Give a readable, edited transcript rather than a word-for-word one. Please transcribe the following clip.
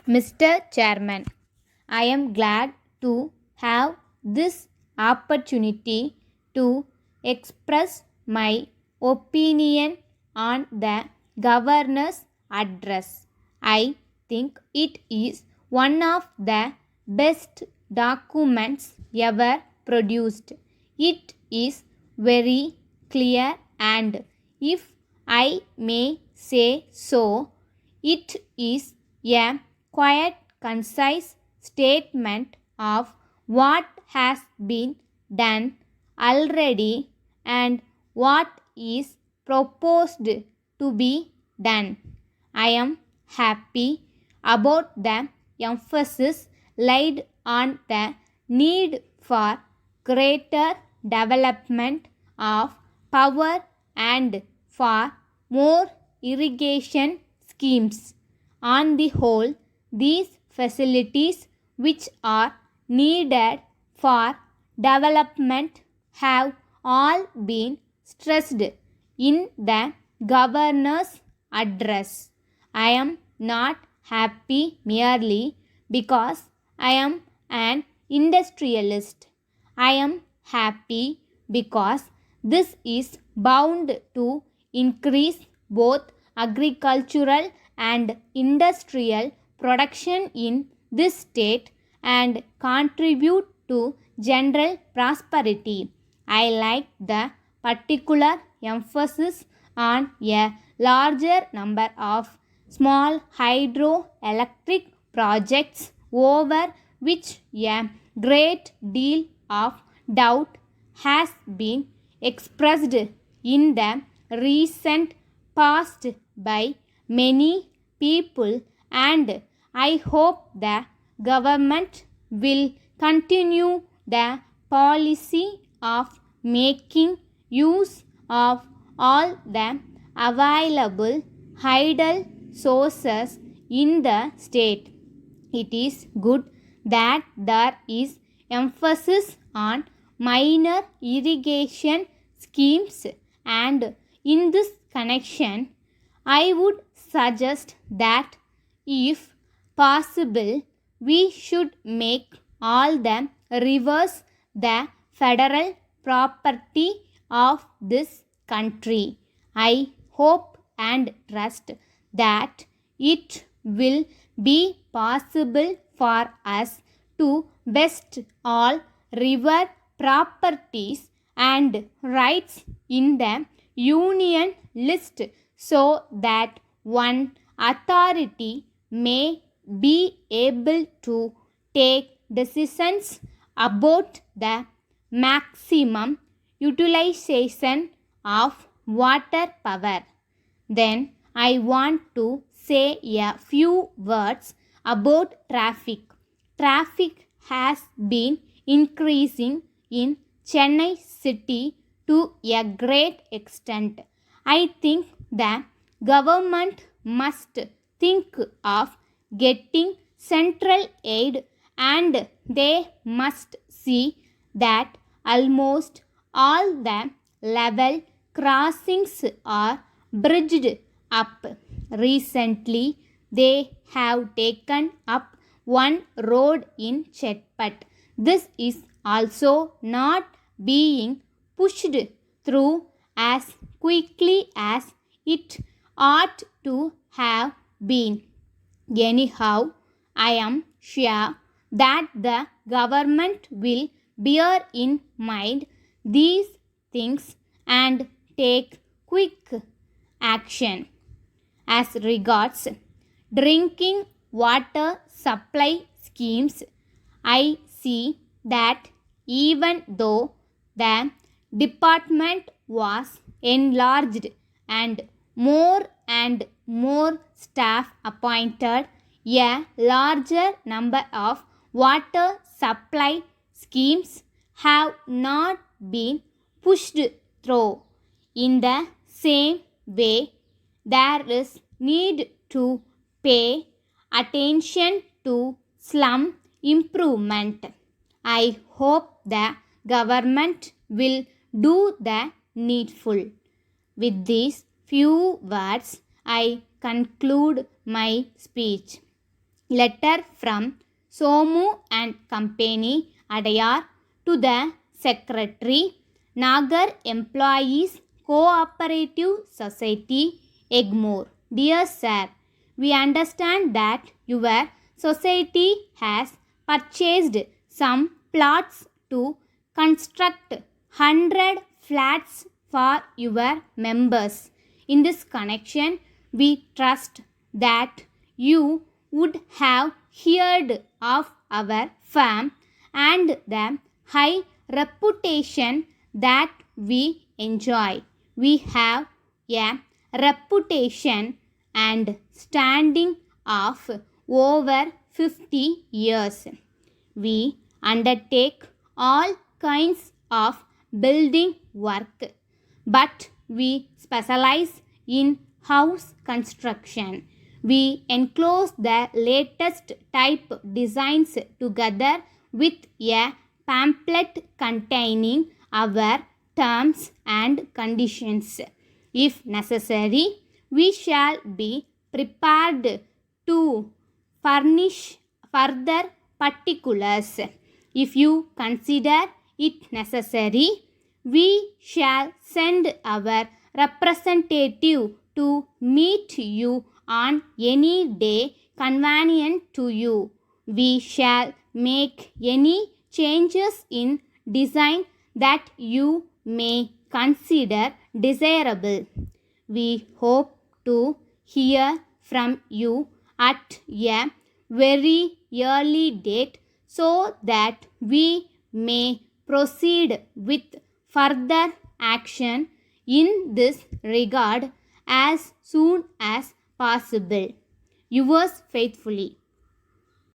Mr. Chairman, I am glad to have this opportunity to express my opinion on the Governor's address. I think it is one of the best documents ever produced. It is very clear and, if I may say so, it is a quite concise statement of what has been done already and what is proposed to be done. I am happy about the emphasis laid on the need for greater development of power and for more irrigation schemes. On the whole, these facilities which are needed for development have all been stressed in the Governor's address. I am not happy merely because I am an industrialist. I am happy because this is bound to increase both agricultural and industrial production in this state and contribute to general prosperity. I like the particular emphasis on a larger number of small hydroelectric projects over which a great deal of doubt has been expressed in the recent past by many people, and I hope the government will continue the policy of making use of all the available hydel sources in the state. It is good that there is emphasis on minor irrigation schemes, and in this connection I would suggest that, if possible, we should make all the rivers the federal property of this country. I hope and trust that it will be possible for us to vest all river properties and rights in the union list so that one authority may be able to take decisions about the maximum utilization of water power. Then I want to say a few words about traffic. Traffic has been increasing in Chennai city to a great extent. I think the government must think of getting central aid, and they must see that almost all the level crossings are bridged up. Recently, they have taken up one road in Chetpat. This is also not being pushed through as quickly as it ought to have been. Anyhow, I am sure that the government will bear in mind these things and take quick action. As regards drinking water supply schemes, I see that even though the department was enlarged and more staff appointed, a larger number of water supply schemes have not been pushed through. In the same way, there is need to pay attention to slum improvement. I hope the government will do the needful. With these few words, I conclude my speech. Letter from Somu and Company, Adayar, to the Secretary, Nagar Employees Cooperative Society, Egmore. Dear Sir, we understand that your society has purchased some plots to construct 100 flats for your members. In this connection, we trust that you would have heard of our firm and the high reputation that we enjoy. We have a reputation and standing of over 50 years. We undertake all kinds of building work, but we specialize in house construction. We enclose the latest type designs together with a pamphlet containing our terms and conditions. If necessary, we shall be prepared to furnish further particulars. If you consider it necessary, we shall send our representative to meet you on any day convenient to you. We shall make any changes in design that you may consider desirable. We hope to hear from you at a very early date so that we may proceed with further action in this regard as soon as possible. Yours faithfully.